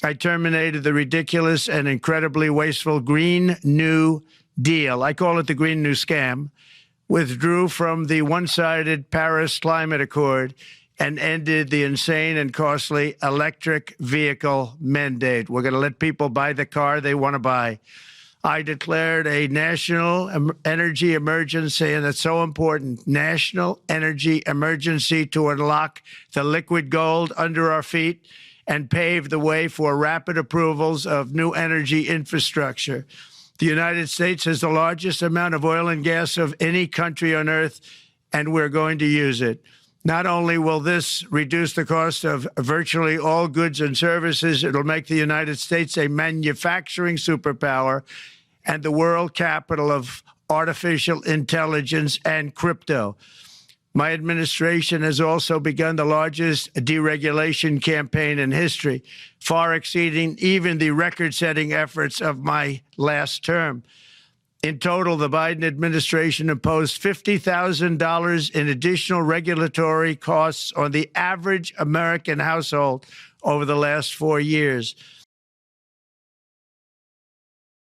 I terminated the ridiculous and incredibly wasteful Green New Deal. I call it the Green New Scam. Withdrew from the one-sided Paris Climate Accord and ended the insane and costly electric vehicle mandate. We're going to let people buy the car they want to buy. I declared a national energy emergency, and it's so important, national energy emergency, to unlock the liquid gold under our feet and pave the way for rapid approvals of new energy infrastructure. The United States has the largest amount of oil and gas of any country on earth, and we're going to use it. Not only will this reduce the cost of virtually all goods and services, it'll make the United States a manufacturing superpower and the world capital of artificial intelligence and crypto. My administration has also begun the largest deregulation campaign in history, far exceeding even the record-setting efforts of my last term. In total, the Biden administration imposed $50,000 in additional regulatory costs on the average American household over the last 4 years.